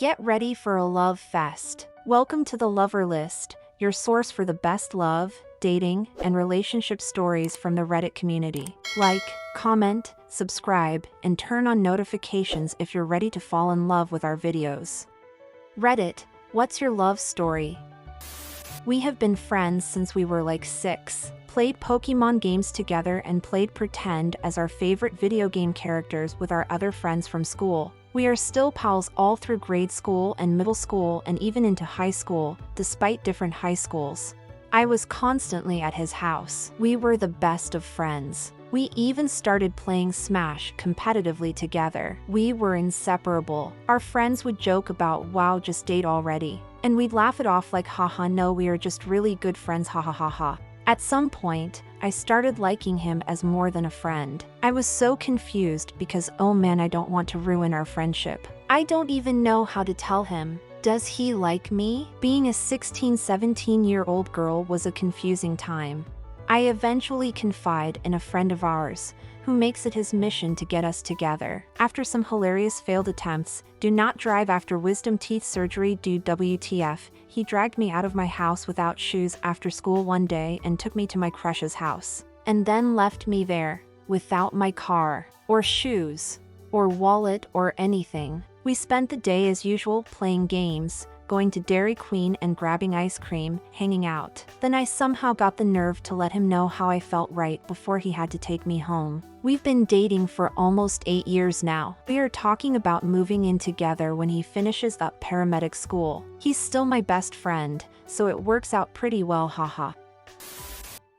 Get ready for a love fest. Welcome to the Lover List, your source for the best love, dating, and relationship stories from the Reddit community. Like, comment, subscribe, and turn on notifications if you're ready to fall in love with our videos. Reddit, what's your love story? We have been friends since we were like 6. Played Pokemon games together and played pretend as our favorite video game characters with our other friends from school. We are still pals all through grade school and middle school and even into high school, despite different high schools. I was constantly at his house. We were the best of friends. We even started playing Smash competitively together. We were inseparable. Our friends would joke about, "Wow, just date already." And we'd laugh it off like, haha, no, we are just really good friends, haha haha. At some point, I started liking him as more than a friend. I was so confused because, oh man, I don't want to ruin our friendship. I don't even know how to tell him. Does he like me? Being a 16, 17-year-old girl was a confusing time. I eventually confide in a friend of ours, who makes it his mission to get us together. After some hilarious failed attempts, do not drive after wisdom teeth surgery, dude, WTF, he dragged me out of my house without shoes after school one day and took me to my crush's house. And then left me there, without my car, or shoes, or wallet, or anything. We spent the day as usual playing games, going to Dairy Queen and grabbing ice cream, hanging out. Then I somehow got the nerve to let him know how I felt right before he had to take me home. We've been dating for almost 8 years now. We are talking about moving in together when he finishes up paramedic school. He's still my best friend, so it works out pretty well, haha.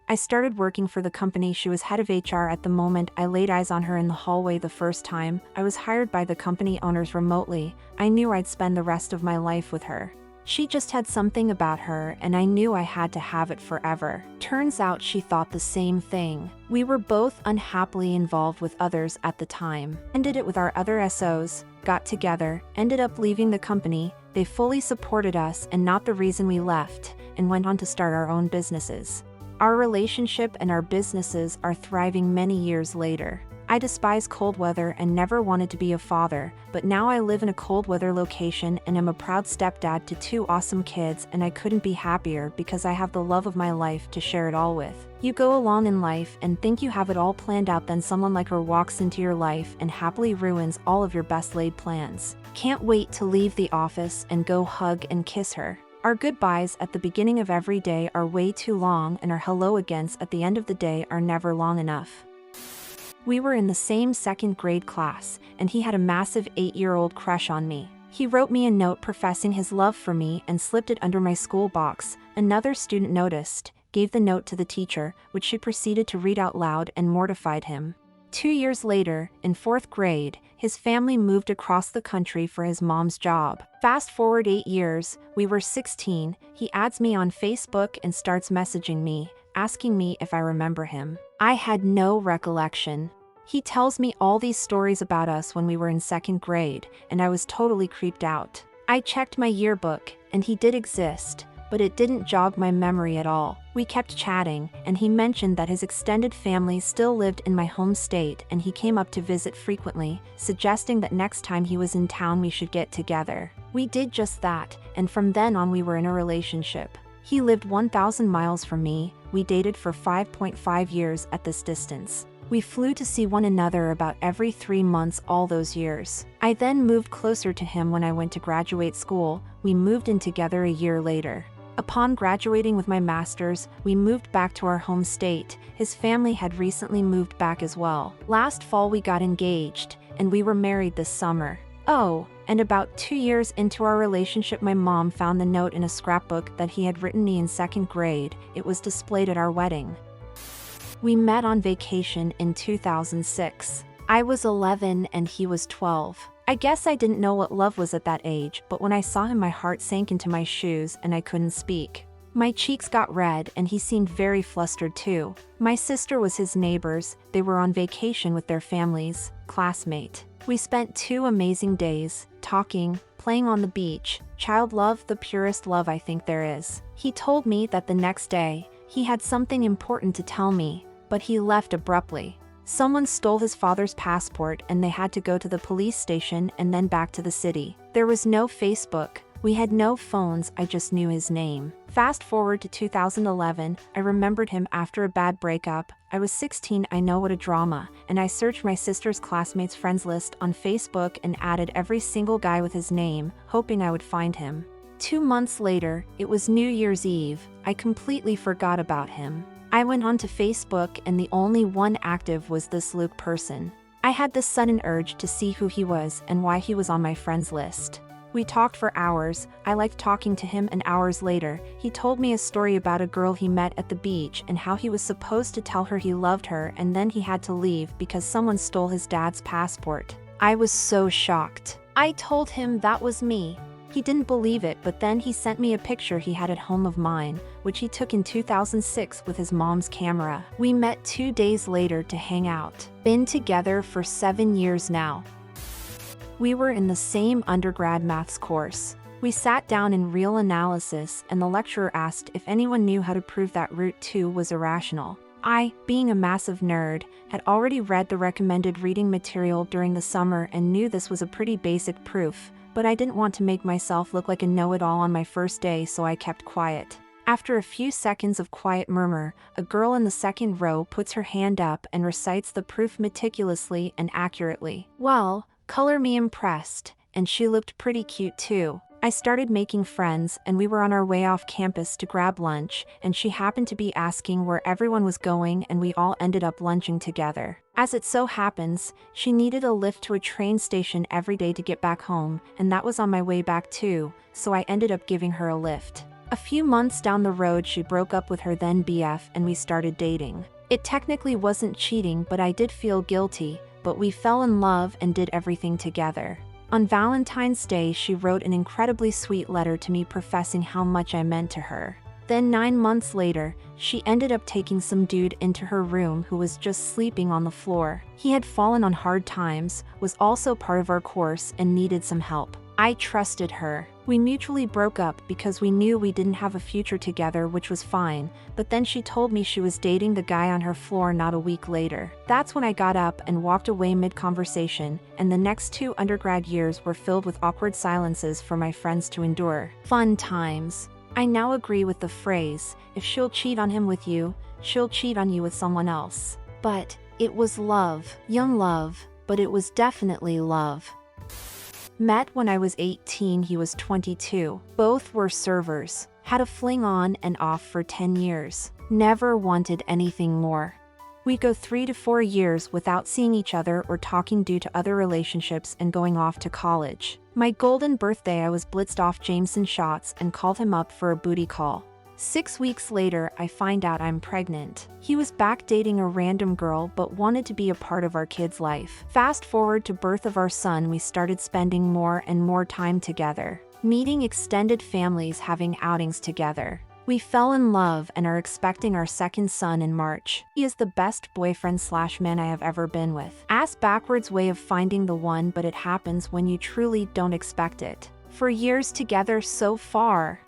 I started working for the company. She was head of HR at the moment I laid eyes on her in the hallway the first time. I was hired by the company owners remotely. I knew I'd spend the rest of my life with her. She just had something about her, and I knew I had to have it forever. Turns out she thought the same thing. We were both unhappily involved with others at the time. Ended it with our other SOs, got together, ended up leaving the company. They fully supported us and not the reason we left, and went on to start our own businesses. Our relationship and our businesses are thriving many years later. I despise cold weather and never wanted to be a father, but now I live in a cold weather location and am a proud stepdad to 2 awesome kids, and I couldn't be happier because I have the love of my life to share it all with. You go along in life and think you have it all planned out, then someone like her walks into your life and happily ruins all of your best laid plans. Can't wait to leave the office and go hug and kiss her. Our goodbyes at the beginning of every day are way too long, and our hello agains at the end of the day are never long enough. We were in the same 2nd grade class, and he had a massive 8-year-old crush on me. He wrote me a note professing his love for me and slipped it under my school box. Another student noticed, gave the note to the teacher, which she proceeded to read out loud and mortified him. 2 years later, in 4th grade, his family moved across the country for his mom's job. Fast forward 8 years, we were 16, he adds me on Facebook and starts messaging me, asking me if I remember him. I had no recollection. He tells me all these stories about us when we were in 2nd grade, and I was totally creeped out. I checked my yearbook, and he did exist, but it didn't jog my memory at all. We kept chatting, and he mentioned that his extended family still lived in my home state and he came up to visit frequently, suggesting that next time he was in town we should get together. We did just that, and from then on we were in a relationship. He lived 1,000 miles from me. We dated for 5.5 years at this distance. We flew to see one another about every 3 months all those years. I then moved closer to him when I went to graduate school. We moved in together a year later. Upon graduating with my master's, we moved back to our home state. His family had recently moved back as well. Last fall we got engaged, and we were married this summer. Oh, and about 2 years into our relationship, my mom found the note in a scrapbook that he had written me in 2nd grade. It was displayed at our wedding. We met on vacation in 2006. I was 11 and he was 12. I guess I didn't know what love was at that age, but when I saw him my heart sank into my shoes and I couldn't speak. My cheeks got red and he seemed very flustered too. My sister was his neighbors. They were on vacation with their families, classmate. We spent 2 amazing days, talking, playing on the beach. Child love, the purest love I think there is. He told me that the next day, he had something important to tell me, but he left abruptly. Someone stole his father's passport and they had to go to the police station and then back to the city. There was no Facebook. We had no phones, I just knew his name. Fast forward to 2011, I remembered him after a bad breakup. I was 16, I know what a drama, and I searched my sister's classmates' friends list on Facebook and added every single guy with his name, hoping I would find him. 2 months later, it was New Year's Eve. I completely forgot about him. I went onto Facebook and the only one active was this Luke person. I had this sudden urge to see who he was and why he was on my friends list. We talked for hours. I liked talking to him, and hours later, he told me a story about a girl he met at the beach and how he was supposed to tell her he loved her and then he had to leave because someone stole his dad's passport. I was so shocked. I told him that was me. He didn't believe it, but then he sent me a picture he had at home of mine, which he took in 2006 with his mom's camera. We met 2 days later to hang out. Been together for 7 years now. We were in the same undergrad maths course. We sat down in real analysis and the lecturer asked if anyone knew how to prove that root 2 was irrational. I, being a massive nerd, had already read the recommended reading material during the summer and knew this was a pretty basic proof, but I didn't want to make myself look like a know-it-all on my first day, so I kept quiet. After a few seconds of quiet murmur, a girl in the second row puts her hand up and recites the proof meticulously and accurately. Well, color me impressed, and she looked pretty cute too. I started making friends and we were on our way off campus to grab lunch, and she happened to be asking where everyone was going and we all ended up lunching together. As it so happens, she needed a lift to a train station every day to get back home, and that was on my way back too, so I ended up giving her a lift. A few months down the road she broke up with her then BF and we started dating. It technically wasn't cheating, but I did feel guilty, but we fell in love and did everything together. On Valentine's Day she wrote an incredibly sweet letter to me professing how much I meant to her. Then 9 months later, she ended up taking some dude into her room who was just sleeping on the floor. He had fallen on hard times, was also part of our course and needed some help. I trusted her. We mutually broke up because we knew we didn't have a future together, which was fine, but then she told me she was dating the guy on her floor not a week later. That's when I got up and walked away mid-conversation, and the next 2 undergrad years were filled with awkward silences for my friends to endure. Fun times. I now agree with the phrase, if she'll cheat on him with you, she'll cheat on you with someone else. But it was love. Young love, but it was definitely love. Met when I was 18, he was 22. Both were servers. Had a fling on and off for 10 years. Never wanted anything more. We'd go 3 to 4 years without seeing each other or talking due to other relationships and going off to college. My golden birthday I was blitzed off Jameson shots and called him up for a booty call. 6 weeks later I find out I'm pregnant. He was back dating a random girl but wanted to be a part of our kid's life. Fast forward to birth of our son, we started spending more and more time together. Meeting extended families, having outings together. We fell in love and are expecting our second son in March. He is the best boyfriend/man I have ever been with. Ass backwards way of finding the one, but it happens when you truly don't expect it. For years together so far.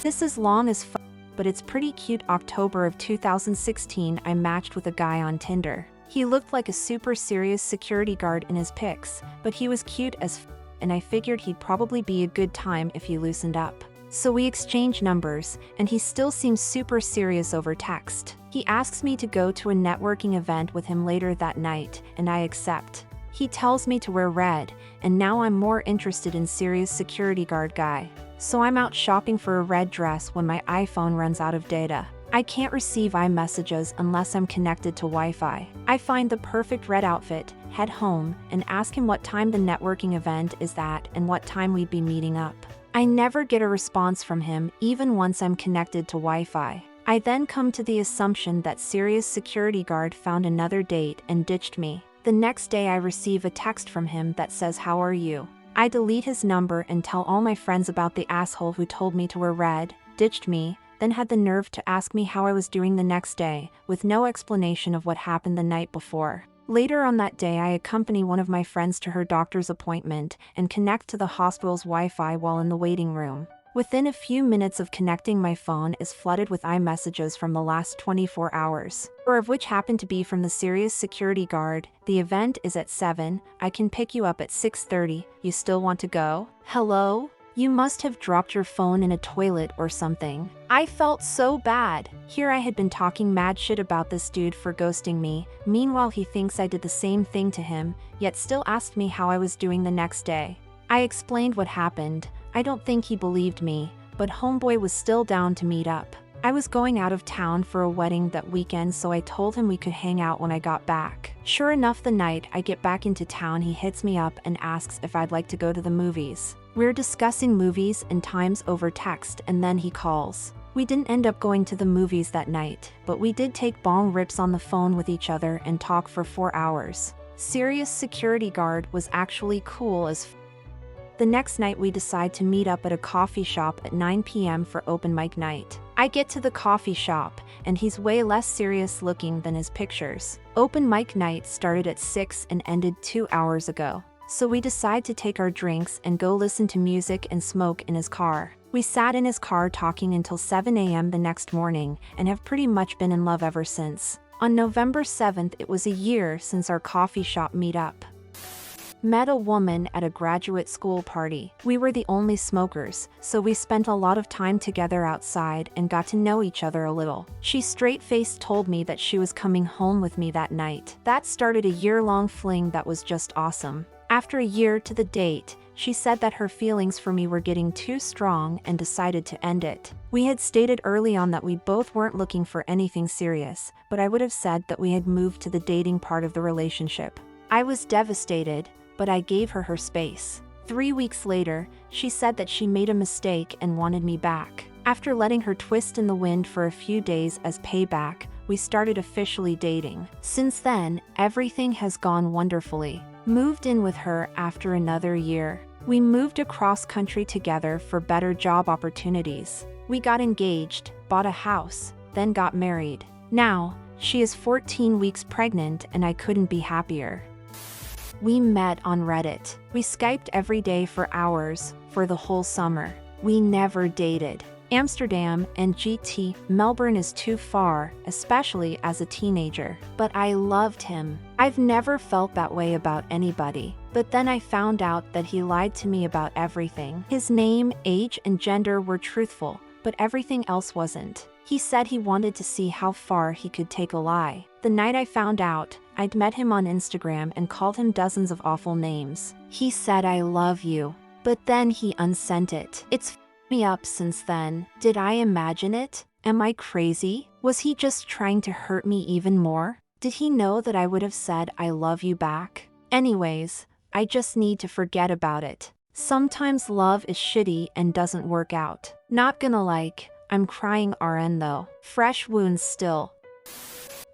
This is long as fuck, but it's pretty cute. October of 2016 I matched with a guy on Tinder. He looked like a super serious security guard in his pics, but he was cute as fuck, and I figured he'd probably be a good time if he loosened up. So we exchange numbers, and he still seems super serious over text. He asks me to go to a networking event with him later that night, and I accept. He tells me to wear red, and now I'm more interested in serious security guard guy. So I'm out shopping for a red dress when my iPhone runs out of data. I can't receive iMessages unless I'm connected to Wi-Fi. I find the perfect red outfit, head home, and ask him what time the networking event is at and what time we'd be meeting up. I never get a response from him, even once I'm connected to Wi-Fi. I then come to the assumption that serious security guard found another date and ditched me. The next day I receive a text from him that says, "How are you?" I delete his number and tell all my friends about the asshole who told me to wear red, ditched me, then had the nerve to ask me how I was doing the next day, with no explanation of what happened the night before. Later on that day I accompany one of my friends to her doctor's appointment and connect to the hospital's Wi-Fi while in the waiting room. Within a few minutes of connecting, my phone is flooded with iMessages from the last 24 hours, four of which happen to be from the serious security guard. The event is at 7, I can pick you up at 6:30, you still want to go? Hello? You must have dropped your phone in a toilet or something. I felt so bad. Here I had been talking mad shit about this dude for ghosting me. Meanwhile, he thinks I did the same thing to him, yet still asked me how I was doing the next day. I explained what happened. I don't think he believed me, but homeboy was still down to meet up. I was going out of town for a wedding that weekend, so I told him we could hang out when I got back. Sure enough, the night I get back into town, he hits me up and asks if I'd like to go to the movies. We're discussing movies and times over text, and then he calls. We didn't end up going to the movies that night, but we did take bong rips on the phone with each other and talk for 4 hours. Serious security guard was actually cool as f. The next night we decide to meet up at a coffee shop at 9 p.m. for open mic night. I get to the coffee shop, and he's way less serious looking than his pictures. Open mic night started at 6 and ended 2 hours ago. So we decide to take our drinks and go listen to music and smoke in his car. We sat in his car talking until 7 a.m. the next morning and have pretty much been in love ever since. On November 7th, it was a year since our coffee shop meetup. Met a woman at a graduate school party. We were the only smokers, so we spent a lot of time together outside and got to know each other a little. She straight-faced told me that she was coming home with me that night. That started a year-long fling that was just awesome. After a year to the date, she said that her feelings for me were getting too strong and decided to end it. We had stated early on that we both weren't looking for anything serious, but I would have said that we had moved to the dating part of the relationship. I was devastated, but I gave her her space. 3 weeks later, she said that she made a mistake and wanted me back. After letting her twist in the wind for a few days as payback, we started officially dating. Since then, everything has gone wonderfully. Moved in with her after another year. We moved across country together for better job opportunities. We got engaged, bought a house, then got married. Now, she is 14 weeks pregnant and I couldn't be happier. We met on Reddit. We Skyped every day for hours, for the whole summer. We never dated. Amsterdam and GT, Melbourne is too far, especially as a teenager. But I loved him. I've never felt that way about anybody. But then I found out that he lied to me about everything. His name, age, and gender were truthful, but everything else wasn't. He said he wanted to see how far he could take a lie. The night I found out, I'd met him on Instagram and called him dozens of awful names. He said I love you, but then he unsent it. It's me up since then. Did I imagine it? Am I crazy? Was he just trying to hurt me even more? Did he know that I would have said I love you back? Anyways, I just need to forget about it. Sometimes love is shitty and doesn't work out. Not gonna like, I'm crying RN though. Fresh wounds still.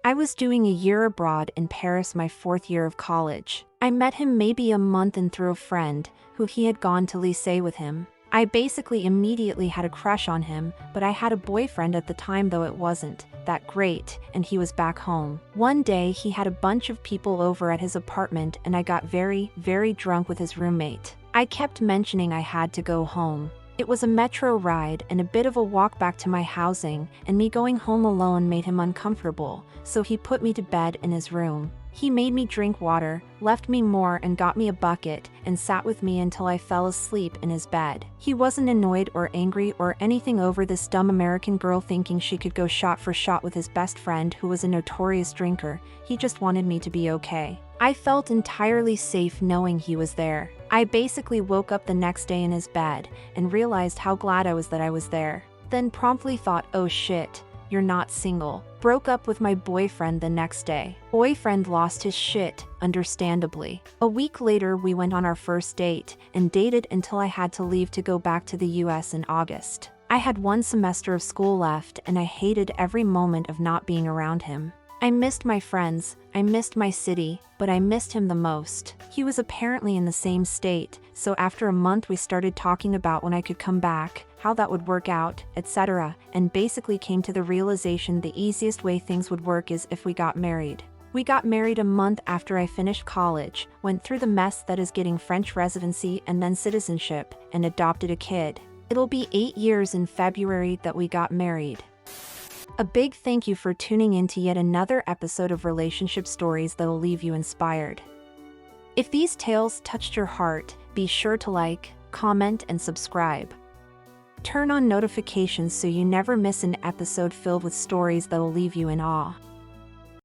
I was doing a year abroad in Paris my 4th year of college. I met him maybe a month in through a friend, who he had gone to lycée with him. I basically immediately had a crush on him, but I had a boyfriend at the time, though it wasn't that great, and he was back home. One day he had a bunch of people over at his apartment and I got very, very drunk with his roommate. I kept mentioning I had to go home. It was a metro ride and a bit of a walk back to my housing, and me going home alone made him uncomfortable, so he put me to bed in his room. He made me drink water, left me more and got me a bucket, and sat with me until I fell asleep in his bed. He wasn't annoyed or angry or anything over this dumb American girl thinking she could go shot for shot with his best friend who was a notorious drinker. He just wanted me to be okay. I felt entirely safe knowing he was there. I basically woke up the next day in his bed and realized how glad I was that I was there. Then promptly thought, oh shit, you're not single. Broke up with my boyfriend the next day. Boyfriend lost his shit, understandably. A week later we went on our first date and dated until I had to leave to go back to the US in August. I had 1 semester of school left and I hated every moment of not being around him. I missed my friends, I missed my city, but I missed him the most. He was apparently in the same state, so after a month we started talking about when I could come back, how that would work out, etc., and basically came to the realization the easiest way things would work is if we got married. We got married a month after I finished college, went through the mess that is getting French residency and then citizenship, and adopted a kid. It'll be 8 years in February that we got married. A big thank you for tuning in to yet another episode of Relationship Stories that'll leave you inspired. If these tales touched your heart, be sure to like, comment, and subscribe. Turn on notifications so you never miss an episode filled with stories that'll leave you in awe.